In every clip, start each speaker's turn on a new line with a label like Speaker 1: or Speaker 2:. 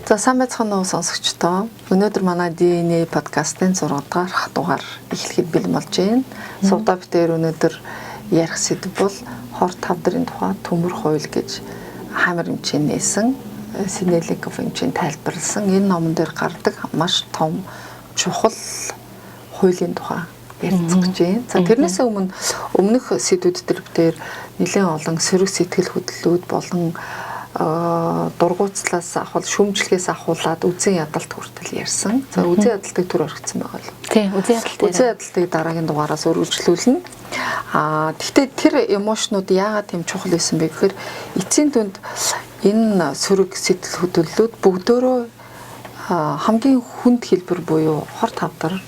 Speaker 1: За сайн байцгаана уу сонсогчдоо. Өнөөдөр манай DNA подкастын 6 дахь дугаар эхлэхэд бэлэн болж байна. Сувда битээр өнөөдөр ярих сэдв бол хор тавдрын тухай төмөр хууль гэж хамар хэмжээний нээсэн Синеликов хэмжээнд тайлбарласан энэ номон дээр гардаг маш том чухал хуулийн тухай ярилцах гэж байна. За тэрнээс өмнөх сэдвүүд дээр нэлээд олон сөрөг сэтгэл хөдлөлүүд болон дургуутслаас ахвал шүүмжлэхээс ахуулаад үзэн ядалт хүртэл ярьсан. За үзэн ядалтыг төр орхицсан байгаа л.
Speaker 2: Тийм, үзэн
Speaker 1: ядалтыг дараагийн дугаараас өргөжлүүлнэ. Гэхдээ тэр эмошнууд яагаад тийм чухал байсан бэ гэхээр эцсийн дүнд энэ сөрөг сэтгэл хөдлөлүүд бүгдөө хамгийн хүнд хэлбэр буюу хор тавдар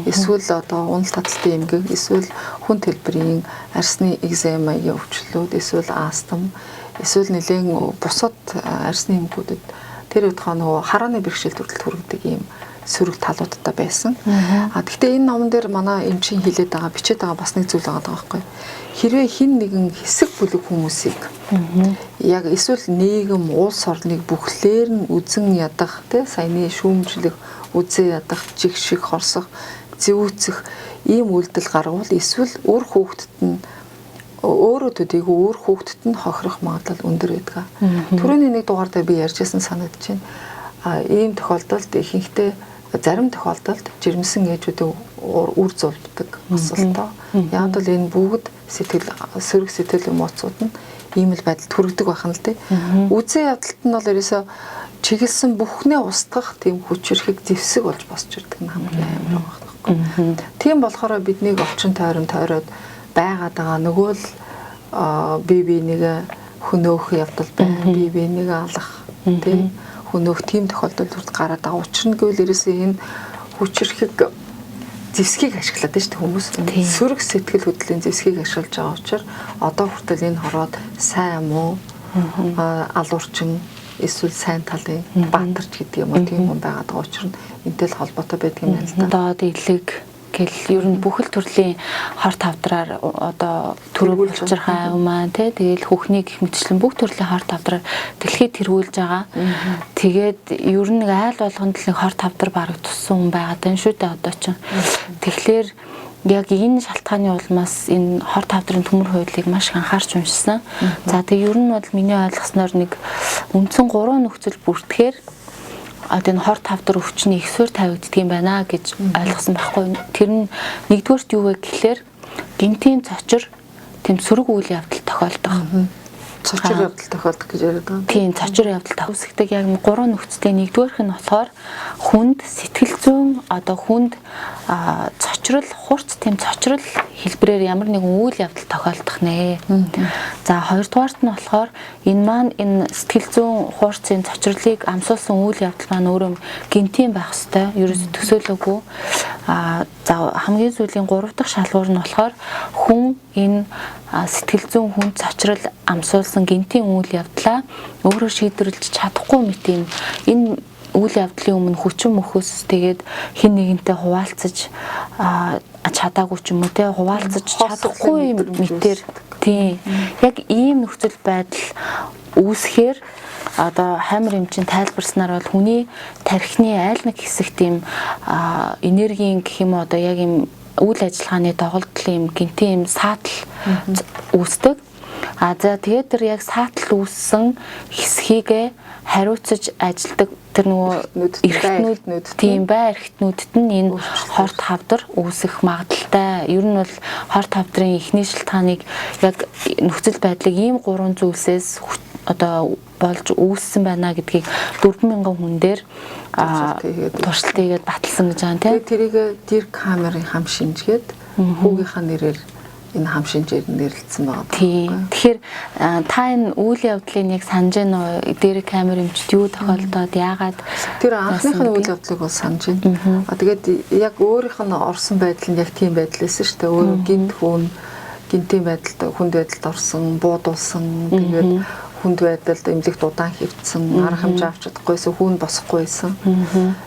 Speaker 1: эсвэл одоо унал таталтын эмгэг эсвэл хүнд хэлбэрийн арсны экземагийн өвчлөлүүд эсвэл астм эсвэл нэлээд бусад арсны эмгэгүүдэд тэр удаа нөгөө харааны бэрхшээлд хүртэл хүргэдэг ийм сөрөг талуудтай байсан. Гэхдээ энэ номон дээр манай эмчийн хэлээд байгаа бичээд байгаа бас нэг зүйл байгаа байхгүй. Хэрвээ хин нэгэн хэсэг бүлэг хүмүүсийг яг эсвэл нийгэм улс орныг бүхлээр нь үзэн ядах тий саяны шүүмжлэх, үзэн ядах, жигших, хорсох, зэвүүцэх ийм үйлдэл гаргавал эсвэл өөр хүүхдэд нь өөрөө төдийгүй өөр хүүхдэд нь хохирох магадлал өндөр байдаг. Түрүүний нэг дугаар дээр би ярьжсэн санагдаж байна. Ийм тохиолдолд ихэнхдээ зарим тохиолдолд жирэмсэн ээжүүдийн үр зулбдаг асуултаа. Яг л энэ бүгд сөрөг сэтгэл эмоцууд нь ийм л байдалд хүргэдэг байх нь л тий. Үзэн ядалт нь бол ерөөсөө чиглэсэн бүхнээ устгах тийм хүчрхэг зэвсэг болж босч ирдэг нь хамгийн амар байгаа. Тийм болохоор биднийг орчин тойрон тойроод байгаад байгаа нөгөө л бие биенийг хөнөөх явдал байна. Бие биенийг алах тийм хөнөөх тийм тохиолдолд гараад байгаа. Учир нь гэвэл ерөөсөө энэ хүчрхэг зэвсгийг ашиглаад байна шүү дээ хүмүүс. Сөрөг сэтгэл хөдлөлийн зэвсгийг ашиглаж байгаа учраас одоо хүртэл энэ хороод сайн муу алуурчин эсвэл сайн талын баатарч гэдэг юм уу тийм хүн байгаад байгаа учраас энтэй л холбоотой байдаг юм байна л да.
Speaker 2: Доод илэг гэл ер нь бүх л төрлийн хор тавдраар одоо төрөв болчихрахаа юм аа тэгэл хүүхний гих мэтчлэн бүх төрлийн хор тавдраар дэлхийд тэргүүлж байгаа. Тэгээд ер нь нэг айл болгонд л хор тавдар бараг туссан хүн байгаад байна шүү дээ одоо чинь. Тэгэхээр яг энэ шалтгааны улмаас энэ хор тавдрын төмөр хуулийг маш их анхаарч уншсан. За тэг ер нь бол миний ойлгосноор нэг үндсэн 3 нөхцөл бүртгэхээр энэ хор тавдар өвчний ихсвэр тавигддаг юм байна гэж ойлгосон байхгүй. Тэр нь нэгдүгээрт юу вэ гэхлээр гинтийн цочор тэм сөрөг үйл явдал тохиолдох.
Speaker 1: Цочор явдал тохиолдох гэж яриад байгаа.
Speaker 2: Тийм, цочор явдал тохиолддог яг 3 нөхцөлтэй нэгдүгээрх нь болохоор хүнд сэтгэл зүйн одоо хүнд цочрол хурц тэм цочрол хэлбэрээр ямар нэгэн үйл явдал тохиолдох нэ. За хоёрдугаарт нь болохоор энэ маань энэ сэтгэл зүйн хуурцын цочрлыг амсуулсан үйл явдал маань өөрөө гинтийн байх ёстой. Ерөөсө төсөөлөөгүй. За хамгийн сүүлийн 3 дахь шалгуур нь болохоор хүн энэ сэтгэл зүйн хүнд цочрол амсуулсан гинтийн үйл явдлаа өөрөө шийдвэрлэж чадахгүй мэт энэ үйл явдлын өмнө хүчин мөхөс тэгээд хин нэгэнтэй хуваалцаж чадаагүй ч юм уу те хуваалцаж чадахгүй мэтэр тийм яг ийм нөхцөл байдал үүсэхээр одоо хамар эмчийн тайлбарснаар бол хүний тархины айл нэг хэсэг тийм энергийн гэх юм одоо яг юм үйл ажиллагааны доголдол юм гинтийн юм саатал үүсдэг. За тэгээд тэр яг саатал үүссэн хэсгийг хариуцаж ажилдаг тэр нөгөө эрхтнүүд тийм бай эрхтнүүдэд нь энэ хор тавдар үүсэх магадaltaй. Ер нь бол хор тавдрын эхний шалтгааныг яг нөхцөл байдлыг ийм 3 зүйлсээс одоо болж үүссэн байна гэдгийг 4,000 хүн дээр туршилт хийгээд баталсан гэж байгаа тийм.
Speaker 1: Тэрийг дэр камерын хам шинжгээд хүүгийнхаа нэрээр энэ хам шинжээр нэрлэлсэн байгаа.
Speaker 2: Тийм. Тэгэхээр та энэ үйл явдлыг яг санаж байна уу? Дээр камер юмчд юу тохиолдоод яагаад
Speaker 1: тэр анхныхын үйл явдлыг бол санаж байна. Тэгээд яг өөрийнх нь орсон байдал нь яг тийм байдал байсан шүү дээ. Өөрөө гинтийн байдалд хүнд байдалд орсон, буудулсан тэгээд хүнд байдалд эмнэлэгт удаан хөвцсөн, арга хэмжээ авч чадахгүйсэн, хүүн босохгүй байсан.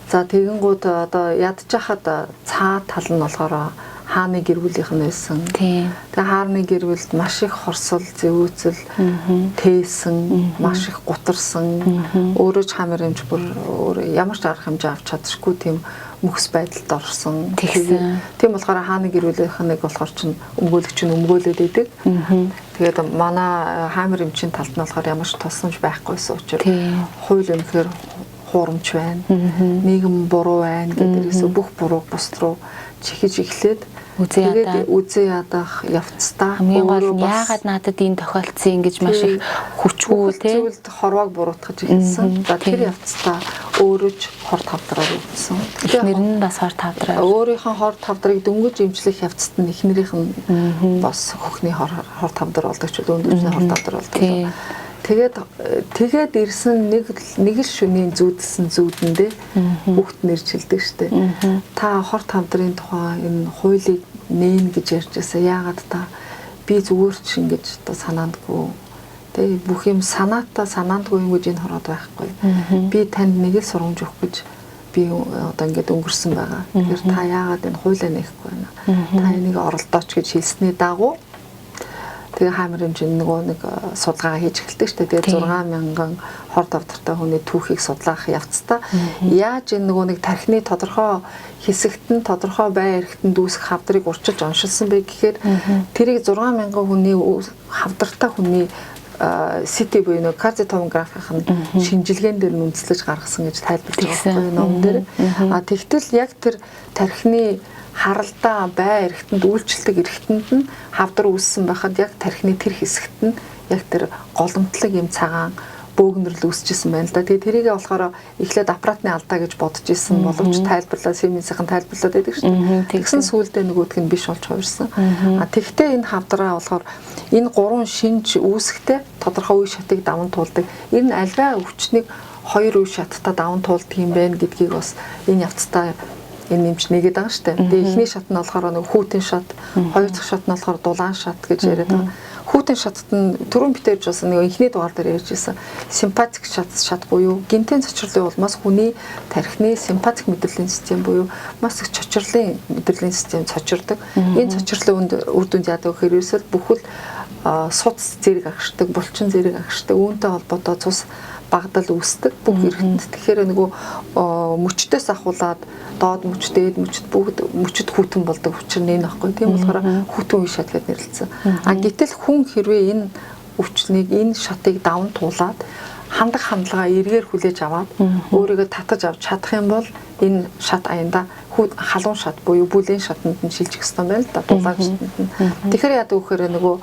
Speaker 1: За тэгэнгүүт одоо ядж хахад цаа тал нь болохоор хааны гэр бүлийнх нь байсан.
Speaker 2: Тийм.
Speaker 1: Тэгээ хааны гэр бүлд маш их хорсол, зэвүүцэл, тээсэн, маш их гутарсан. Өөрөө ч хамар хэмж бүр ямар ч арга хэмжээ авч чадчихгүй тийм мөхс байдалд орсон. Тийм болохоор хааны гэр бүлийнх нь болохоор чинь өмгөөлөгч нь өмгөөлөд идэг. Тэгээд манай хаамар эмчийн талд нь болохоор ямар ч тусламж байхгүйсэн учраас хууль үнэхээр хуурамч байна. Нийгэм буруу байна гэдгээс бүх бурууг бусд руу чихэж эхлээд үзээ ядах явцдаа
Speaker 2: хамгийн гол нь яагаад надад энэ тохиолдсон гэж маш их хүчгүй тийм
Speaker 1: зүйлд хорвоог буруутгаж эхэлсэн. За тэр явцдаа өөрөө ч хор тавдраар өвдсөн.
Speaker 2: Эхнэр нь бас хор тавдраа.
Speaker 1: Өөрийнхөө хор тавдрыг дөнгөж эмчлэх явцад нь эхнэрийнх нь бас хөхний хор тавдар болдог ч дөнгөжний хор тавдар болдог. Тэгээд ирсэн нэг л шөнийн зүүдэлсэн зүүдэндээ бүгд нэрчилдэг штэ. Та хор тавдрын тухай энэ хуулийг нээн гэж ярьж байсан. Яагаад та би зүгээр ч ингэж одоо санаандгүй. Тэ бүх юм санаандгүй юм гэж энэ хороод байхгүй. Би танд нэг л сурамж өгөх гэж би одоо ингэж өнгөрсөн байгаа. Тэгэхээр та яагаад энэ хуулиа нээхгүй байна? Та энийг оролдооч гэж хэлсний дагуу тэгээ хаамар хэмжээний нэг судалгаа хийж эхэлдэг шүү дээ. Тэгээ 6,000 хор тавдартай хүний түүхийг судлах явцдаа яаж энэ нэг тархины тодорхой хэсэгт нь тодорхой бай эрхтэнд үүсэх хавдрыг урчилж оншилсан бэ гэхээр тэрийг 6,000 хүний хавдартай хүний CT буюу кардиотомографийн шинжилгээнд дээр нь үндэслэж гаргасан гэж тайлбарлаж байгаа юм ном дээр. Тэгтэл яг тэр тархины харалдаа бай эрхтэнд үйлчлдэг эрхтэнд нь хавдар үүссэн байхад яг тархины тэр хэсэгт нь яг тэр голомтлог юм цагаан бөөгнөрл үүсчихсэн байна л да. Тэгээ тэрийгээ болохоор эхлээд аппаратны алдаа гэж бодож исэн боловч тайлбарлаа Сименсийн тайлбарлаад байдаг шүү дээ. Тэгсэн сүулдэ нөгөөдг нь биш болж хувирсан. Тэгвэл энэ хавдраа болохоор энэ гурван шинж үүсэхдээ тодорхой үе шатыг даван туулдаг. Энэ альва өвчнийг хоёр үе шаттай даван туулдаг юм байна гэдгийг бас энэ явцдаа энэ нэмж нэгээд байгаа шүү дээ. Тэгээ эхний шат нь болохоор нэг хүүтэн шат, хоёр дахь шат нь болохоор дулаан шат гэж яриад байгаа. Хүүтэн шатд нь түрүүн битэрж бас нэг эхний дугаар дээр ярьж байсан. Симпатик шат буюу гинтэн цочрлын улмаас хүний тархины симпатик мэдрэлийн систем буюу маш их цочрлын мэдрэлийн систем цочирдаг. Энэ цочрлын үр дүнд яадаг гэхээр ерөөсөө бүхэл суц зэрэг агшдаг, булчин зэрэг агшдаг, үүнтэй холбоотой цус багдал үүсдэг бүх эргэнт. Тэгэхээр нөгөө мөчтөөс ахуулаад доод мөч, дээд мөчд бүгд мөчд хүүтэн болдог учраас энэ аахгүй. Тийм болохоор хүүтэн үе шат гэж нэрлэлсэн. Гэтэл хүн хэрвээ энэ өвчлөнийг энэ шатыг даван туулаад хандаг хандлагаа эргээр хүлээж аваад өөрийгөө татаж авч чадах юм бол энэ шат аянда халуун шат буюу бүлээн шатанд нь шилжих ёстой байна л да дулаан шатанд нь. Тэгэхээр яадаг вэхээр нөгөө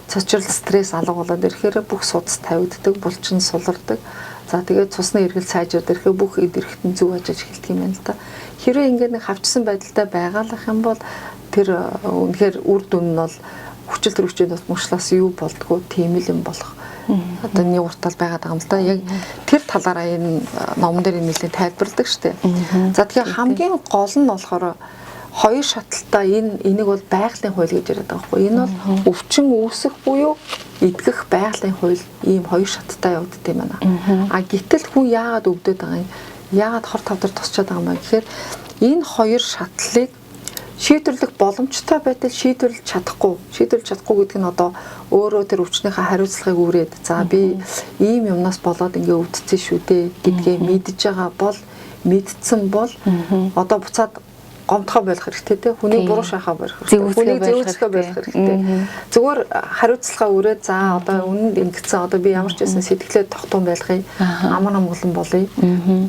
Speaker 1: цочрол стресс алга болоод ирэхээр бүх судас тавигддаг, булчин сулардаг. За тэгээд цусны эргэл сайжраад ирэхээр бүх эд эрхтэн зүг ажиж эхэлдэг юм байна л да. Хэрвээ ингээд нэг хавчсан байдалтай байгаалах юм бол тэр үнэхээр үр дүн нь бол хүчил төрөвчийн мөчлөөс юу болдгоо тийм л юм болох. Одоо нэг уртал байгаад байгаа юм л да. Яг тэр талаараа энэ номон дээр нэлээд тайлбарладаг шүү дээ. За тэгэхээр хамгийн гол нь болохоор хоёр шаталтай энийг бол байгалийн хууль гэж яриад байгаа байхгүй. Энэ бол өвчин үүсэх буюу эдгэх байгалийн хууль ийм хоёр шаттай явагддаг юм байна. Гэтэл хүн яагаад өвдөд байгаа юм? Яагаад хор тавдар тусчаад байгаа юм бэ гэхээр энэ хоёр шатлыг шийдвэрлэх боломжтой байтал шийдвэрлэж чадахгүй гэдэг нь одоо өөрөө тэр өвчнийхээ хариуцлагыг үрээд за би ийм юмнаас болоод ингээ өвдсөн шүү дээ гэдгээ мэдж байгаа бол мэдсэн бол одоо буцаад гомдхоо болох хэрэгтэй те хүний буруу шахаа барих хэрэгтэй хүний зөөцгөө барих хэрэгтэй зүгээр хариуцлагаа үрээд за одоо үнэнд ингэсэн одоо би ямар ч байсан сэтгэлээ тогтун байлгая амар амгалан болъё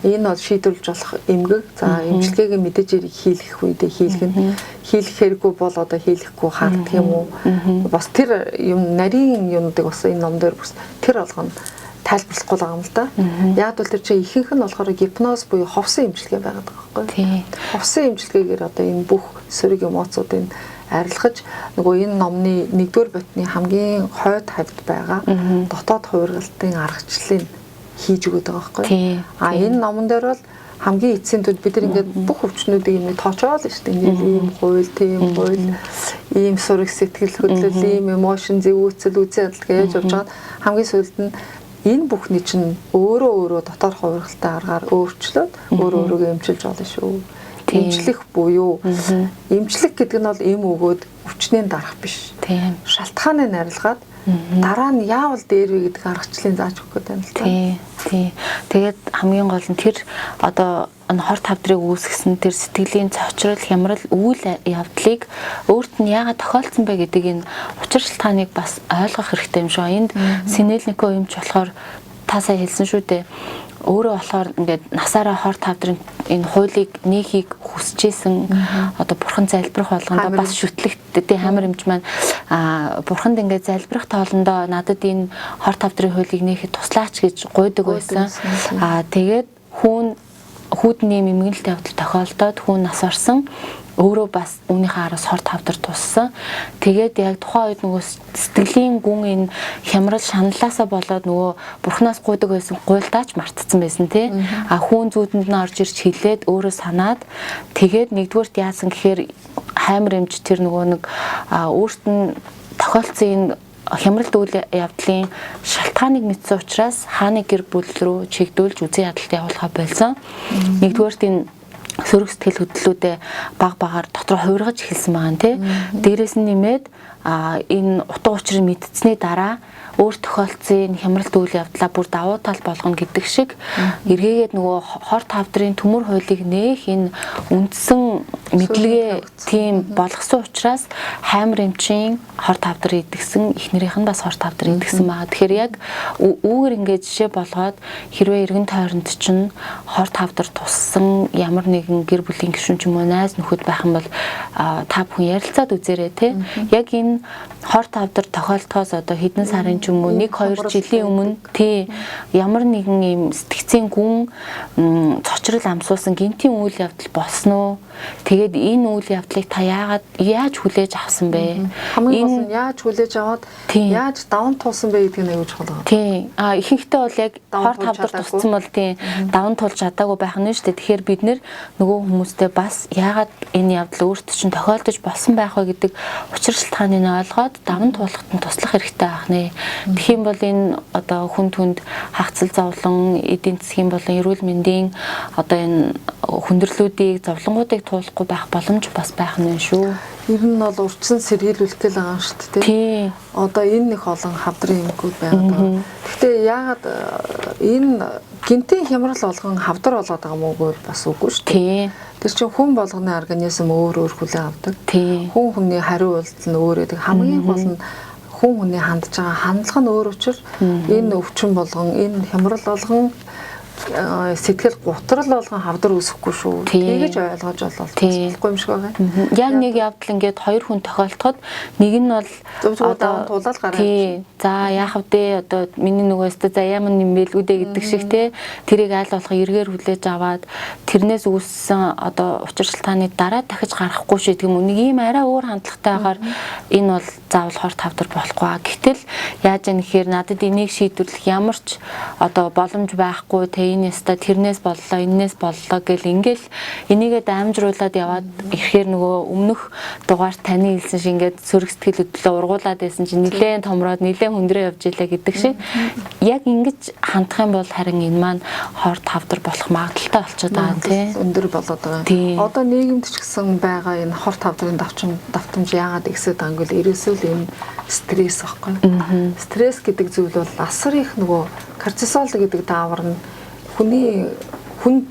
Speaker 1: энэ бол шийдвэрлэж болох эмгэг за эмчилгээг мэдээж хийх үедээ хийлгэн хийх хэрэггүй бол одоо хийлэхгүй хаагдаг юм уу бас тэр юм нарийн юмдаг бас энэ ном дээр бас тэр алганд тайлбарлахгүй байгаа юм л да. Яг бол тэр чинь ихэнх нь болохоор гипноз буюу ховсон эмчилгээ байгаад байгаа байхгүй. Ховсон эмчилгээгээр одоо энэ бүх сөрөг эмоцуудыг арилгаж нөгөө энэ номны 1-р ботны хамгийн хойд хавьд байгаа дотоод хувиргалтын аргачлалыг хийж өгöd байгаа байхгүй. Энэ номон дээр бол хамгийн эцсийн тул бид нар ингээд бүх өвчнүүдийг юм тоочоол шүү дээ. Ингээд ийм хууль, тийм хууль, ийм сураг сэтгэл хөдлөл, ийм эмошн, зэвүүцэл, үзэл гэж явж байгаа. Хамгийн сүүлд нь энэ бүхний чинь өөрөө дотоод хувиргалтай аргаар өөрчлөөд өөрөө өөрийгөө эмчилж болно шүү. Эмчлэх буюу эмчлэх гэдэг нь бол эм өгөөд өвчнээ дарах биш.
Speaker 2: Тийм.
Speaker 1: Шалтгааныг нарилгаад дараа нь яавал дээр вэ гэдэг аргачлалыг зааж өгөх гэдэг юм л та.
Speaker 2: Тий. Тэгээд хамгийн гол нь тэр одоо хорт хавдрыг үүсгэсэн тэр сэтгэлийн цочрол, хямрал, үйл явдлыг өөрт нь яагаад тохиолдсон бэ гэдэг энэ учир шалтгааныг бас ойлгох хэрэгтэй юм шиг. Энд Синельников юмч болохоор та сая хэлсэн шүү дээ. Өөрөө болохоор ингээд насаараа хорт хавдрын энэ хуулийг нээхийг хүсэжсэн одоо бурхан залбирах болгондоо бас шүтлэгт тий хамар эмч маань бурханд ингээд залбирах тоолондоо надад энэ хорт хавдрын хуулийг нээхэд туслаач гэж гуйдаг байсан. Тэгээд хүүдний мэмгэнэлт явдал тохиолдоод хүн нас орсон. Өөрөө бас үүнийхээ араас хорт хавдар туссан. Тэгээд яг тухайн үед нөгөө сэтгэлийн гүн энэ хямрал шаналлаасаа болоод нөгөө бурхнаас гуйдаг байсан гуйлдаач мартцсан байсан тий. Хүн зүүдэнд нь орж ирж хилээд өөрөө санаад тэгээд нэгдүгээрт яасан гэхээр хаймар эмч тэр нөгөө нэг өөрт нь тохиолдсон энэ хямралт үйл явдлын шалтгааныг мэдсэн учраас хааны гэр бүл рүү чигдүүлж үзэн ядалт явуулахаа болсон. Нэгдүгээрт энэ сөрөг сэтгэл хөдлөлүүдээ багаар дотор хувиргаж эхэлсэн байгаа нэ. Дээрээс нь нэмээд энэ утга учирыг мэдтсэний дараа өөр тохиолдсон хямралт үйл явдлаа бүр давуу тал болгоно гэдэг шиг эргээгээд нөгөө хорт хавдрын төмөр хуулийг нээх энэ үндсэн мэдлэгээ тийм болгосон учраас хаймар эмчийн хорт хавдар идэгсэн эхнэрийнх нь бас хорт хавдар идэгсэн байгаа. Тэгэхээр яг үүгээр ингээд жишээ болгоод хэрвээ эргэн тойронд чинь хорт хавдар туссан ямар нэгэн гэр бүлийн гишүүн ч юм уу найз нөхөд байх юм бол та бүхэн ярилцаад үзээрэй те. Яг энэ хорт хавдар тохиолдохоос одоо хэдэн сарын ч юм уу 1-2 жилийн өмнө тий ямар нэгэн юм сэтгцийн гүн цочрол амсуулсан гинтийн үйл явдал болсон уу? Тэгээд энэ үйл явдлыг та яаж хүлээж авсан бэ?
Speaker 1: Хамгийн гол нь яаж хүлээж аваад яаж даван туулсан бэ гэдгийг аягүй чухал байна.
Speaker 2: Тий. Ихэнхдээ бол яг хорт хавдар тусцсан бол тий даван туулж чадаагүй байх нь шүү дээ. Тэгэхээр бид нөгөө хүмүүстэй бас яагаад энэ явдал өөртөө чинь тохиолдож болсон байх вэ гэдэг учир шалтгааныг ойлгоод даван туулахад нь туслах хэрэгтэй байх нэ. Тэгэх юм бол энэ одоо хүнд хагцал зовлон, эдийн засгийн болон эрүүл мэндийн одоо энэ хүндрэлүүдийг зовлонгуудыг туулахгүй байх боломж бас байх нь шүү.
Speaker 1: Ер нь бол урьдчилан сэргийлүүлэх гээл байгаа шүү дээ.
Speaker 2: Тий.
Speaker 1: Одоо энэ нэг олон хавдрын эмгүүд байгаа. Гэхдээ яагаад энэ гинтийн хямрал болгон хавдар болоод байгаа мó гэвэл бас үгүй шүү дээ. Тэр чинь хүн болгоны организм өөр хүлээн авдаг. Хүн хүний хариу үйлдэл нь өөр гэдэг. Хамгийн гол нь хүн хүний хандж байгаа хандлага нь өөр учраас энэ өвчин болгон, энэ хямрал болгон сэтгэл гутрал болгон хавдар үүсэхгүй шүү. Тэгэж ойлгож болохгүй юм шиг байгаа.
Speaker 2: Яг нэг явдал ингээд хоёр хүн тохиолдоход нэг нь бол
Speaker 1: одоо тулаал гараад.
Speaker 2: За яах вэ? Одоо миний нөгөөстөө за ямар нэмэлгүүдэ гэдэг шиг те тэрийг аль болох эргээр хүлээж аваад тэрнээс үүссэн одоо учир шалтгааны дараа дахиж гарахгүй шүү гэдэг юм. Нэг ийм арай өөр хандлагатайгаар энэ бол заавал хорт хавдар болохгүй. Гэтэл яаж яах гэхээр надад энийг шийдвэрлэх ямар ч одоо боломж байхгүй те энэ яста тэрнээс боллоо, энээс боллоо гэл ингээл энийгээ даамжруулаад яваад ирэхээр нөгөө өмнөх дугаарт таны хэлсэн шиг ингээд сөрөг сэтгэл хөдлөлөө ургуулад байсан чинь нилээн томроод нилээн хүндрээ явж илээ гэдэг шиг яг ингэж хандах юм бол харин энэ маань хорт хавдар болох магадaltaй болчиход байгаа тийм
Speaker 1: өндөр болоод байгаа. Одоо нийгэмд ч гэсэн байгаа энэ хорт хавдрын давтамж яагаад ихсэж байгаа юм бол ерөөсөө л энэ стресс байхгүй. Стресс гэдэг зүйл бол асар их нөгөө кортизол гэдэг даавар нь хүнд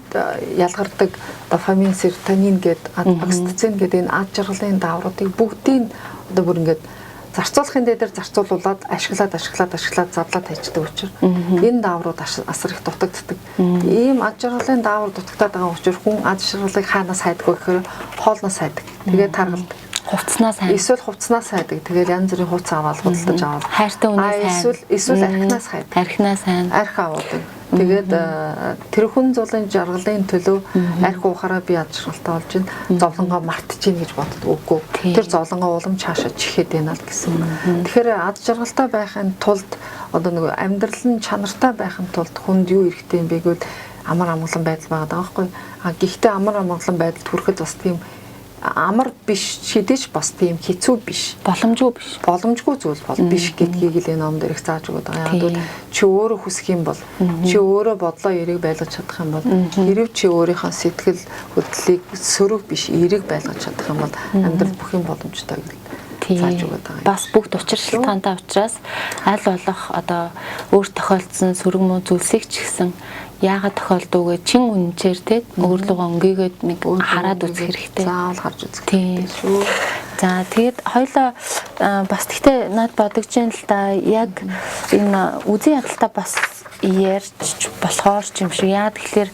Speaker 1: ялгардаг дофамин, серотонин гэдэг окситоцин гэдэг энэ ад жаргалын даавруудыг бүгдийг одоо бүр ингээд зарцуулахын дээр зарцуулуулад ашиглаад задлаад хайчдаг учраас энэ дааврууд асар их дутагддаг. Ийм ад жаргалын даавар дутагдаад байгаа учраас хүн ад жаргалыг хаанаас хайдаг вэ гэхээр хоолноос хайдаг. Тэгээд таргалдаг.
Speaker 2: Хувцснаас хайдаг.
Speaker 1: Эсвэл хувцснаас хайдаг. Тэгээд янз бүрийн хувц аваад худалдаж аваад.
Speaker 2: Хайртай үнээс хайдаг.
Speaker 1: Эсвэл архинаас хайдаг.
Speaker 2: Архинаас хайна.
Speaker 1: Арх аваадаг. Тэгээд тэр хүн зулын жаргалын төлөө арх уухаараа би ад жаргалтай болж байна. Зовлонгоо мартчихин гэж боддог үгүй. Тэр зовлонгоо улам цаашаа чихээд байна л гэсэн. Тэгэхээр ад жаргалтай байхын тулд одоо нэг амьдрал нь чанартай байхын тулд хүнд юу хэрэгтэй юм бэ гэвэл амар амгалан байдал байгаа даа байхгүй. Гэхдээ амар амгалан байдалд хүрэхэд бас тийм амар биш шидэж бас тийм хэцүү биш.
Speaker 2: Боломжгүй биш.
Speaker 1: Боломжгүй зүйл бол биш гэдгийг л энэ ном дээр их зааж өгöd байгаа. Яг л чи өөрөө хүсэх юм бол чи өөрөө бодлоо эерэг байлгаж чадах юм бол хэрв чи өөрийнхөө сэтгэл хөдлөлийг сөрөг биш эерэг байлгаж чадах юм бол амьдрал бүх юм боломжтой гэж зааж өгöd байгаа.
Speaker 2: Бас бүгд учир шалтгаантай учраас аль болох одоо өөр тохиолдсон сөрөг муу зүйлсийг ч гэсэн яагаад тохиолдоогүй чин үнэнчээр те өөрлөгөө өнгийгээд нэг хараад үзэх хэрэгтэй.
Speaker 1: Заавал харж үзэх хэрэгтэй шүү.
Speaker 2: За тэгээд хоёлоо бас тэгтээ над бодож юм л да яг энэ үзэн ядалтаа бас ярьж болохоор ч юм шиг яа тэгэхээр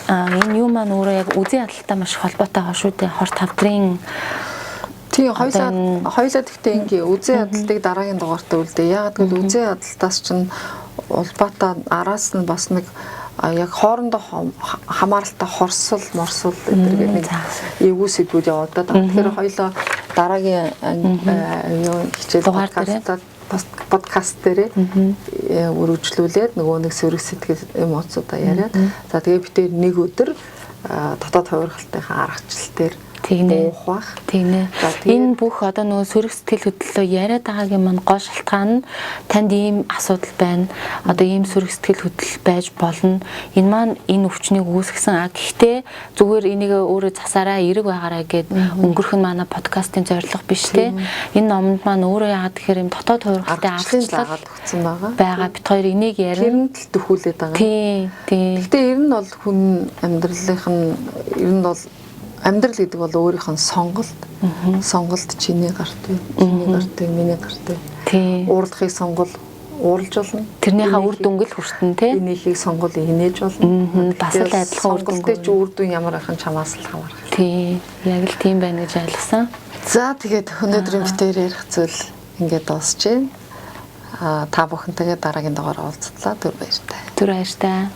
Speaker 2: энэ юм маань өөрөө яг үзэн ядалтаа маш холбоотой байгаа шүү дээ. Хор тавдрын
Speaker 1: тийм хоёлаа тэгтээ ингээ үзэн ядалтыг дараагийн дугаартаа үлдээ. Яагаад гэвэл үзэн ядалтаас чинь улбаатай араас нь бас нэг яг хоорондоо хамааралтай хорсол морсол гэдэг нэг эвгүй сэдвүүд явагдаад байгаа. Тэгэхээр хоёлоо дараагийн хичээл подкаст дээр үргэлжлүүлээд нөгөө нэг сөрөг сэтгэл эмоцуудаа яриад за тэгээ бид нэг өдөр дотоод хувиргалтынхаа аргачлал дээр уухах.
Speaker 2: Тэгнэ. Энэ бүх одоо нөгөө сөрөг сэтгэл хөдлөлөө яриад байгаагийн маань гол шалтгаан нь танд ийм асуудал байна. Одоо ийм сөрөг сэтгэл хөдлөл байж болно. Энэ маань энэ өвчнийг үүсгэсэн. Гэхдээ зүгээр энийг өөрөө засаараа эрэг байгаараа гэд өнгөрөх нь манай подкастын зорилго биш те. Энэ номонд маань өөрөө яагаад тэгэхээр юм дотоод хувиргалтын аргачлал
Speaker 1: өгсөн байгаа.
Speaker 2: Бага бид хоёр энийг ярина.
Speaker 1: Тэрэнд л төхүүлээд байгаа.
Speaker 2: Тийм.
Speaker 1: Гэхдээ ер нь бол хүн амьдралынх нь ер нь бол амьдрал гэдэг бол өөрийнх нь сонголт чиний гарт вэ, миний гарт вэ.
Speaker 2: Тийм.
Speaker 1: Уурлахыг сонгол уурлж болно.
Speaker 2: Тэрнийхээ үр дүнгэл хүртэн те.
Speaker 1: Энийхийг сонгол инээж болно.
Speaker 2: Бас л адилхан үр дүнтэй
Speaker 1: ч үр дүн ямар ахын чамаас л хамаарах.
Speaker 2: Тийм. Яг л тийм байна гэж ойлгосон.
Speaker 1: За тэгээд өнөөдрийн битээр ярих зүйл ингээд дуусч байна. Та бүхэнтэйгээ дараагийн дугаараар уулзлаа. Түр баяртай.
Speaker 2: Түр баяртай.